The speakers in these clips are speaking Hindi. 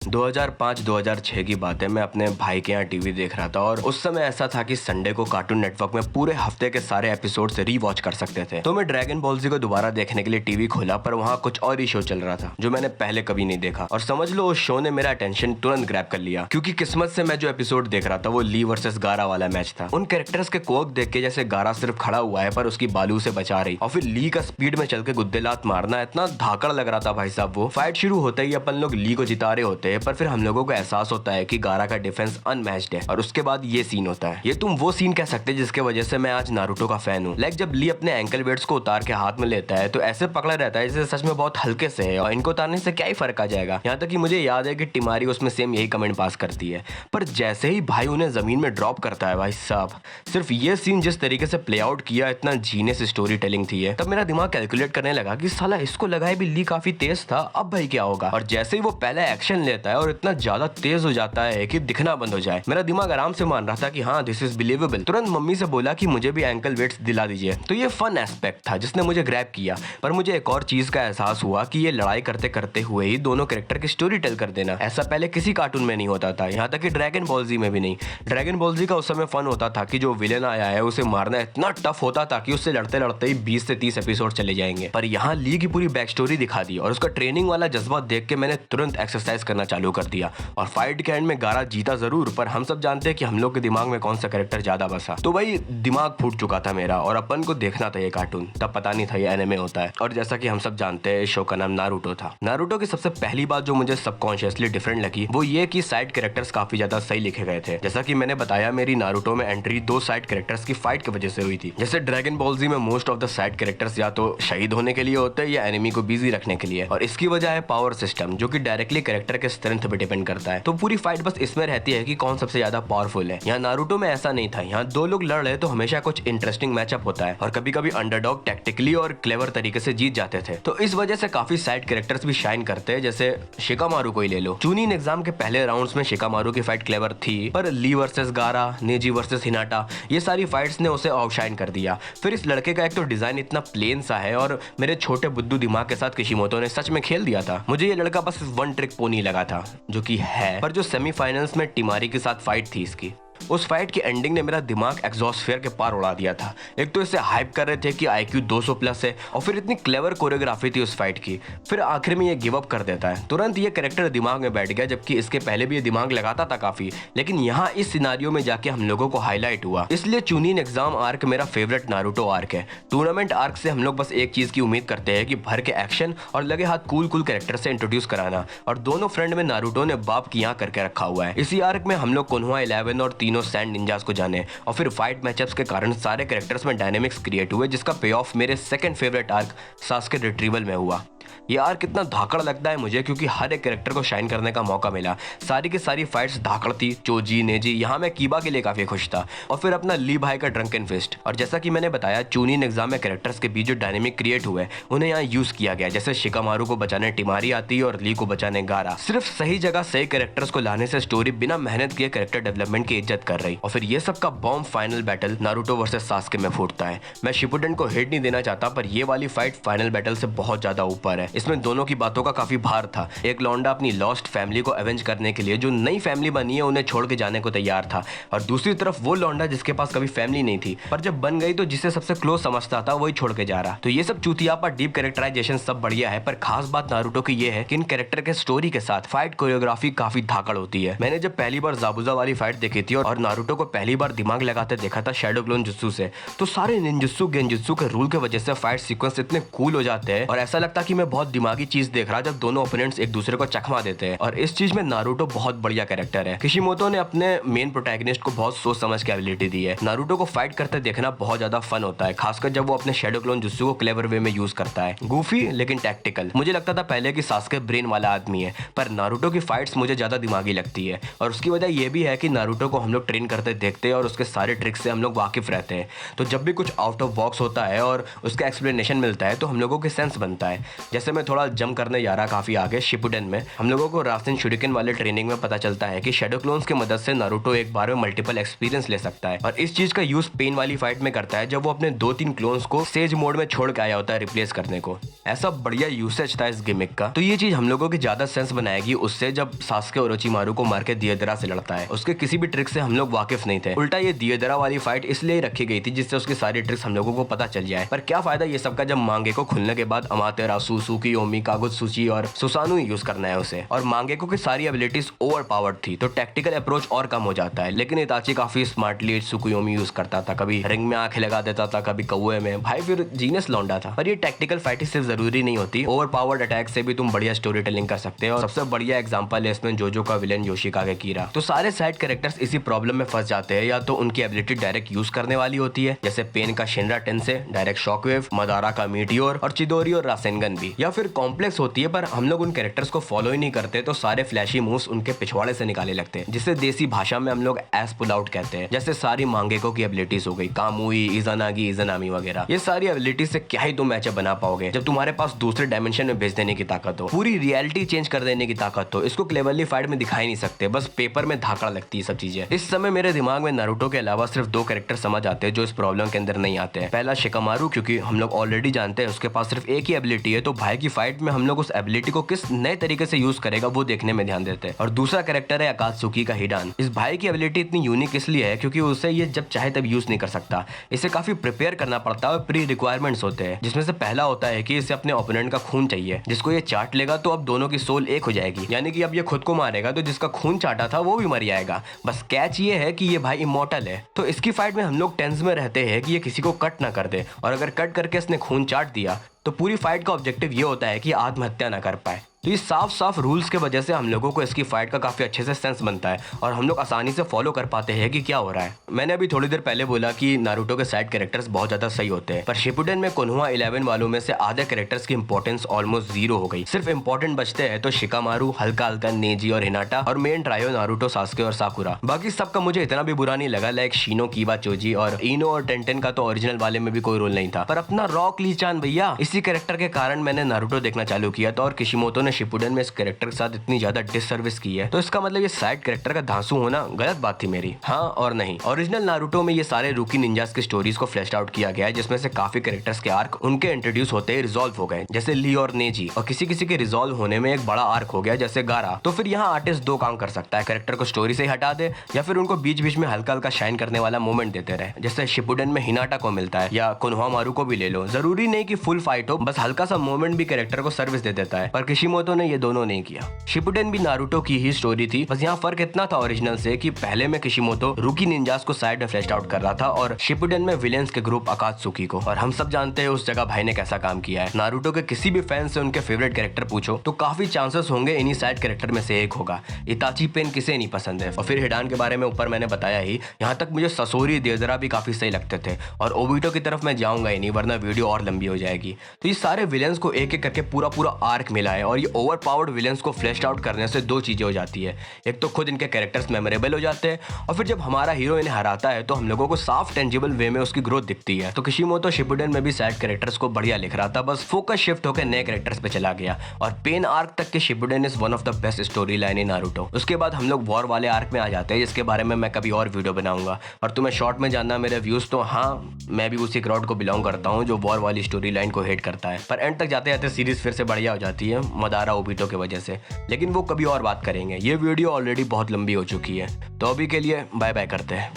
2005-2006 की बात है। मैं अपने भाई के यहाँ टीवी देख रहा था और उस समय ऐसा था कि संडे को कार्टून नेटवर्क में पूरे हफ्ते के सारे एपिसोड से रीवॉच कर सकते थे। तो मैं ड्रैगन बॉल जी को दोबारा देखने के लिए टीवी खोला, पर वहाँ कुछ और ही शो चल रहा था जो मैंने पहले कभी नहीं देखा। और समझ लो उस शो ने मेरा अटेंशन तुरंत ग्रैब कर लिया, क्योंकि किस्मत से मैं जो एपिसोड देख रहा था वो ली वर्सेस गारा वाला मैच था। उन कैरेक्टर्स के कोक देख के जैसे गारा सिर्फ खड़ा हुआ है पर उसकी बालू से बचा रही, और फिर ली का स्पीड में चल के गुद्देलात मारना इतना धाकड़ लग रहा था भाई साहब। वो फाइट शुरू होते ही अपन लोग ली को जिता रहे होते हैं, पर फिर हम लोगों को एहसास होता है कि गारा का डिफेंस अनमैच्ड है। और उसके बाद ये सीन होता है। ये तुम वो सीन कह सकते हैं जिसके वजह से मैं आज नारुतो का फैन हूँ। लाइक जब ली अपने एंकल वेट्स को उतार के हाथ में लेता है तो ऐसे पकड़ा रहता है जैसे सच में बहुत हल्के से है और इनको उतारने से क्या ही फर्क आ जाएगा। यहाँ तक कि मुझे याद है कि टिमारी उसमें सेम यही कमेंट पास करती है। पर जैसे ही भाई उन्हें जमीन में ड्रॉप करता है भाई साहब, सिर्फ ये सीन जिस तरीके से प्ले आउट किया, इतना जीनियस स्टोरी टेलिंग थी ये। तब मेरा दिमाग कैलकुलेट करने लगा कि साला इसको लगाए भी ली काफी तेज था, अब भाई क्या होगा। और जैसे ही वो पहले एक्शन लेता है और इतना ज्यादा तेज हो जाता है कि दिखना बंद हो जाए, मेरा दिमाग आराम से मान रहा था कि हाँ दिस इज बिलीवेबल। तुरंत मम्मी से बोला कि मुझे भी एंकल वेट्स दिला दीजिए। तो ये फन एस्पेक्ट था जिसने मुझे ग्रैब किया। पर मुझे एक और चीज का एहसास हुआ कि ये लड़ाई करते करते हुए ही दोनों कैरेक्टर की स्टोरी टेल कर देना, ऐसा पहले किसी कार्टून में नहीं होता था, यहाँ तक कि ड्रैगन बॉल जी में भी नहीं। ड्रैगन बॉल जी का उस समय फन होता था कि जो विलेन आया है उसे मारना इतना टफ होता था कि उससे लड़ते लड़ते ही 20 से 30 एपिसोड चले जाएंगे। पर यहाँ ली की पूरी बैक स्टोरी दिखा दी और उसका ट्रेनिंग वाला जज्बा देख के मैंने तुरंत एक्सरसाइज करना चालू कर दिया। और फाइट के एंड में गारा जीता जरूर, पर हम सब जानते हैं कि हम लोग के दिमाग में कौन सा कैरेक्टर ज्यादा बसा। तो भाई दिमाग फूट चुका था मेरा और अपन को देखना था ये कार्टून। तब पता नहीं था ये एनिमे होता है। और जैसा कि हम सब जानते हैं शो का नाम नारुतो था। नारुतो की सबसे पहली बात जो मुझे सबकॉन्शियसली डिफरेंट लगी वो ये कि साइड कैरेक्टर्स काफी ज्यादा सही लिखे गए थे। जैसा कि मैंने बताया, मेरी नारुतो में एंट्री दो साइड कैरेक्टर्स की फाइट की वजह से हुई थी। जैसे ड्रैगन बॉल जी में most of the side characters या तो शहीद होने के लिए होते हैं या एनिमी को बिजी रखने के लिए, और इसकी वजह है पावर सिस्टम जो कि डायरेक्टली कैरेक्टर के स्ट्रेंथ पे डिपेंड करता है। तो पूरी फाइट बस इसमें रहती है कि कौन सबसे ज्यादा पावरफुल है। यहाँ नारुतो में ऐसा नहीं था। यहाँ दो लोग लड़ रहे तो हमेशा कुछ इंटरेस्टिंग मैचअप होता है और कभी कभी अंडरडॉग टैक्टिकली और क्लेवर तरीके से जीत जाते थे। तो इस वजह से काफी साइड कैरेक्टर्स भी शाइन करते हैं। जैसे शिकामारू को ही ले लो। चूनिन एग्जाम के पहले राउंड्स में शिकामारू की फाइट क्लेवर थी, पर ली वर्सेस गारा, नेजी वर्सेस हिनाटा, ये सारी फाइट्स ने उसे आउटशाइन कर दिया। फिर इस लड़के का एक तो डिजाइन इतना प्लेन सा है और मेरे छोटे बुद्धू दिमाग के साथ किशिमोतो ने सच में खेल दिया था। मुझे ये लड़का बस वन ट्रिक पोनी लगा था, जो कि है। पर जो सेमीफाइनल्स में टिमारी के साथ फाइट थी इसकी, उस फाइट की एंडिंग ने मेरा दिमाग एग्जॉस्फेयर के पार उड़ा दिया था। एक तो इसे हाइप कर रहे थे कि IQ 200 प्लस है, और फिर इतनी क्लेवर कोरियोग्राफी थी उस फाइट की। फिर आखिर में ये गिव अप कर देता है। तुरंत ये कैरेक्टर दिमाग में बैठ गया, जबकि इसके पहले भी ये दिमाग लगाता था काफी, लेकिन यहाँ इस सिनारियो में जाके हम लोगों को हाईलाइट हुआ। इसलिए चूनिन एग्जाम आर्क मेरा फेवरेट नारुतो आर्क है। टूर्नामेंट आर्क से हम लोग बस एक चीज की उम्मीद करते हैं कि भर के एक्शन और लगे हाथ कूल कैरेक्टर से इंट्रोड्यूस कराना, और दोनों फ्रेंड में नारुतो ने बाप की यहाँ करके रखा हुआ है। इसी आर्क में हम लोग कोनोहा 11 और तीनों सैंड निंजास को जाने, और फिर फाइट मैचअप्स के कारण सारे कैरेक्टर्स में डायनेमिक्स क्रिएट हुए, जिसका पे ऑफ मेरे second favourite arc Sasuke retrieval में हुआ। ये आर्क कितना धाकड़ लगता है मुझे, क्योंकि हर एक कैरेक्टर को शाइन करने का मौका मिला। सारी की सारी फाइट्स धाकड़ थी। चोजी, नेजी, यहाँ मैं कीबा के लिए काफी खुश था, और फिर अपना ली भाई का ड्रंकन फिस्ट। और जैसा कि मैंने बताया, चूनिन एग्जाम में कैरेक्टर्स के बीच जो डायनेमिक क्रिएट हुए उन्हें यहाँ यूज किया गया। जैसे शिकामारू को बचाने टिमारी आती और ली को बचाने गारा। सिर्फ सही जगह सही कैरेक्टर्स को लाने से स्टोरी बिना मेहनत किए कैरेक्टर डेवलपमेंट की इज्जत कर रही। और फिर ये सब का bomb final battle Naruto versus Sasuke में फूटता है। मैं शिपुडेन को हिट नहीं देना चाहता, पर ये वाली फाइट फाइनल बैटल से बहुत ज्यादा ऊपर है। इसमें दोनों की बातों का काफी भार था। एक लौंडा अपनी लॉस्ट फैमिली को अवेंज करने के लिए जो नई फैमिली बनी है उन्हें छोड़ के जाने को तैयार था, और दूसरी तरफ वो लौंडा जिसके पास कभी फैमिली नहीं थी, पर जब बन गई तो जिसे सबसे क्लोज समझता था वही छोड़ के जा रहा। तो ये सब चूतियापा डीप कैरेक्टराइजेशन सब बढ़िया है, पर खास बात नारुतो की ये है कि इन कैरेक्टर के स्टोरी के साथ फाइट कोरियोग्राफी काफी धाकड़ होती है। मैंने जब पहली बार जाबुजा वाली फाइट देखी थी और नारुतो को पहली बार दिमाग लगाते देखा था शैडो क्लोन जुत्सु से, तो सारे निंजुत्सु गेंजुत्सु के रूल के वजह से फाइट सीक्वेंस इतने कूल हो जाते हैं और ऐसा लगता कि मैं बहुत दिमागी चीज देख रहा जब दोनों ओपोनेंट्स एक दूसरे को चकमा देते हैं। और इस चीज में नारुतो बहुत बढ़िया कैरेक्टर है। किशिमोतो ने अपने मेन प्रोटैगनिस्ट को बहुत सोच समझ के एबिलिटी दी है। नारुतो को फाइट करते देखना बहुत ज्यादा फन होता है, खासकर जब वो अपने शैडो क्लोन जुत्सु को क्लेवर वे में यूज करता है। गूफी लेकिन टैक्टिकल। मुझे लगता था पहले कि सास्के ब्रेन वाला आदमी है, पर नारुतो की फाइट्स मुझे ज्यादा दिमागी लगती है, और उसकी वजह यह भी है कि नारुतो को हम लोग ट्रेन करते देखते हैं और उसके सारे ट्रिक्स से हम लोग वाकिफ रहते हैं। तो जब भी कुछ आउट ऑफ बॉक्स होता है और उसका एक्सप्लेनेशन मिलता है तो हम लोगों के सेंस बनता है। जैसे मैं थोड़ा जंप करने जा रहा काफी आगे, शिपुडेन में हम लोगों को रासेन शुरिकेन वाले ट्रेनिंग में पता चलता है कि शैडो क्लोन्स की मदद से नारुतो एक बार में मल्टीपल एक्सपीरियंस ले सकता है, और इस चीज का यूज पेन वाली फाइट में करता है जब वो अपने 2-3 क्लोन्स को सेज मोड में छोड़ के आया होता है रिप्लेस करने को। ऐसा बढ़िया यूसेज था इस गिमिक का, तो ये चीज हम लोगों की ज्यादा सेंस बनाएगी उससे जब सास्के ओरोचिमारू को मार के दियोदरा से लड़ता है। उसके किसी भी ट्रिक से हम लोग वाकिफ नहीं थे, उल्टा ये दियोदरा वाली फाइट इसलिए रखी गई थी जिससे उसकी सारी ट्रिक्स हम लोगों को पता चल जाए। पर क्या फायदा ये सब का जब मांगे को खुलने के बाद अमातेरासु, सुकियोमी, कागुत्सुची और सुसानु यूज करना है उसे, और मांगे को की सारी एबिलिटीज ओवर पावर्ड थी, तो टैक्टिकल अप्रोच और कम हो जाता है। लेकिन इताची काफी स्मार्टली सुकुयोमी यूज करता था, कभी रिंग में आंखें लगा देता था, कभी कौवे में, भाई फिर जीनियस लौंडा था। पर ये टैक्टिकल फाइटिंग सिर्फ जरूरी नहीं होती, ओवर पावर्ड अटैक से भी तुम बढ़िया स्टोरी टेलिंग कर सकते हो। और सबसे बढ़िया एग्जांपल है इसमें जोजो का विलेन योशिकागे कीरा। तो सारे साइड कैरेक्टर्स इसी प्रॉब्लम में फंस जाते हैं, या तो उनकी एबिलिटी डायरेक्ट यूज करने वाली होती है, जैसे पेन का शिनरा टेंसे, डायरेक्ट शॉकवेव, मदारा का मीटियोर और चिदोरी और रासेनगन भी, या फिर कॉम्प्लेक्स होती है पर हम लोग उन कैरेक्टर्स को फॉलो ही नहीं करते, तो सारे फ्लैशी मूव्स उनके पिछवाड़े से निकाले लगते हैं, जिसे देसी भाषा में हम लोग एस पुल आउट कहते हैं। जैसे सारी मांगेको की एबिलिटीज हो गई, कामुई, इजानागी, इजानामी वगैरह। ये सारी एबिलिटीज से क्या ही तुम मैचअप बना पाओगे जब तुम्हारे पास दूसरे डायमेंशन में भेज देने की ताकत हो, पूरी रियलिटी चेंज कर देने की ताकत हो। इसको क्लेवरली फाइट में दिखाई नहीं सकते, बस पेपर में धाकड़ लगती है सब चीजें। इस समय मेरे दिमाग में नारुतो के अलावा सिर्फ 2 कैरेक्टर समझ आते हैं जो इस प्रॉब्लम के अंदर नहीं आते हैं। पहला शिकामारू, क्योंकि हम लोग ऑलरेडी जानते हैं उसके पास सिर्फ एक ही एबिलिटी है, तो भाई की फाइट में हम लोग उस एबिलिटी को किस नए तरीके से यूज करेगा वो देखने में ध्यान देते हैं। और दूसरा कैरेक्टर है अकात्सुकी का हिडान। इस भाई की एबिलिटी इतनी यूनिक इसलिए है क्योंकि उसे ये जब चाहे तब यूज नहीं कर सकता, इसे काफी प्रिपेयर करना पड़ता है और प्री रिक्वायरमेंट्स होते हैं, जिसमें से पहला होता है कि इसे अपने ओपोनेंट का खून चाहिए, जिसको ये चाट लेगा तो अब दोनों की सोल एक हो जाएगी, यानी कि अब ये खुद को मारेगा तो जिसका खून चाटा था वो भी मर जाएगा। बस कैच ये है कि ये भाई इमॉर्टल है, तो इसकी फाइट में हम लोग टेंस में रहते हैं कि ये किसी को कट ना कर दे, और अगर कट करके इसने खून चाट दिया तो पूरी फाइट का ऑब्जेक्टिव ये होता है कि आत्महत्या ना कर पाए। तो ये साफ साफ रूल्स के वजह से हम लोगों को इसकी फाइट का काफी अच्छे से सेंस बनता है और हम लोग आसानी से फॉलो कर पाते हैं कि क्या हो रहा है। मैंने अभी थोड़ी देर पहले बोला कि नारुतो के साइड कैरेक्टर्स बहुत ज्यादा सही होते हैं, पर शिपुडेन में कोनोहा 11 वालों में से आधे कैरेक्टर्स की इंपॉर्टेंस ऑलमोस्ट 0 हो गई। सिर्फ इंपॉर्टेंट बचते हैं तो शिकामारू, हल्का हल्का नेजी और हिनाटा, और मेन ट्रायो नारुतो, सास्के और साकुरा। बाकी सबका मुझे इतना भी बुरा नहीं लगा, लाइक शिनो, कीबा, चोजी और इनो और टेंटेन का तो ओरिजिनल वाले में भी कोई रोल नहीं था, पर अपना रॉक ली-चान भैया, इसी कैरेक्टर के कारण मैंने नारुतो देखना चालू किया था। और किशिमोतो ने शिपुडेन में कैरेक्टर के साथ इतनी ज्यादा डिससर्विस की है, तो इसका मतलब ये साइड कैरेक्टर का धांसू होना गलत बात थी मेरी। हाँ और नहीं, ओरिजिनल नारुतो में ये सारे रूकी निंजास की स्टोरीज को फ्लैश आउट किया गया है, जिसमें से काफी कैरेक्टर्स के आर्क उनके इंट्रोड्यूस होते ही रिजॉल्व हो गए, जैसे ली और नेजी, और किसी किसी के रिजॉल्व होने में एक बड़ा आर्क हो गया जैसे गारा। तो फिर यहाँ आर्टिस्ट 2 काम कर सकता है, कैरेक्टर को स्टोरी से हटा दे या फिर उनको बीच बीच में हल्का हल्का शाइन करने वाला मोमेंट देते रहे, जैसे शिपुडेन में हिनाटा को मिलता है, या कोनोहामारू को भी ले लो। जरूरी नहीं कि फुल फाइट हो, बस हल्का सा मोमेंट भी कैरेक्टर को सर्विस दे देता है, पर किशिमोतो ने ये दोनों नहीं किया। शिपुडेन भी नारुतो की ही स्टोरी थी, बस यहाँ फर्क इतना था ओरिजिनल से कि पहले में किशिमोतो रूकी निंजास को साइड में फ्लैश आउट कर रहा था और शिपुडेन में विलेंस के ग्रुप अकात्सुकी को। और हम सब जानते हैं उस जगह भाई ने कैसा काम किया है। नारुतो के किसी भी फैन से उनके फेवरेट कैरेक्टर पूछो तो काफी चांसेस होंगे इन्हीं साइड कैरेक्टर में से एक होगा। इताची पेन किसे नहीं पसंद है। और फिर हिडान के बारे में ऊपर मैंने बताया ही, यहाँ तक मुझे ससोरी, दियोदरा भी काफी सही लगते थे, और ओबिटो की तरफ मैं जाऊंगा ही नहीं वरना वीडियो और लंबी हो जाएगी। तो ये सारे विलेंस को एक एक करके पूरा आर्क मिला है, और ये ओवर पावर्ड विलेंस को फ्लैश आउट करने से 2 चीजें हो जाती है। एक तो खुद इनके कैरेक्टर्स मेमोरेबल हो जाते हैं, और फिर जब हमारा हीरो इन्हें हराता है तो हम लोगों को साफ टेंजिबल वे में उसकी ग्रोथ दिखती है। तो किशिमोतो शिपुडेन में भी साइड कैरेक्टर्स को बढ़िया लिख रहा था, बस फोकस शिफ्ट होकर नए कैरेक्टर्स पे चला गया, और पेन आर्क तक के Shippuden is one of the best story line in Naruto. उसके बाद हम लोग वॉर वाले आर्क में आ जाते हैं, जिसके बारे में मैं कभी और वीडियो बनाऊंगा। और तुम्हें शॉर्ट में जानना मेरे व्यूज, तो हाँ, मैं भी उसी क्राउड को बिलोंग करता हूँ जो वॉर वाली स्टोरी लाइन को हेट करता है, पर एंड तक जाते जाते सीरीज फिर से बढ़िया हो जाती है मदारा ओबिटो की वजह से, लेकिन वो कभी और बात करेंगे। ये वीडियो ऑलरेडी बहुत लंबी हो चुकी है, तो अभी के लिए बाय बाय करते हैं,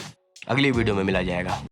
अगली वीडियो में मिला जाएगा।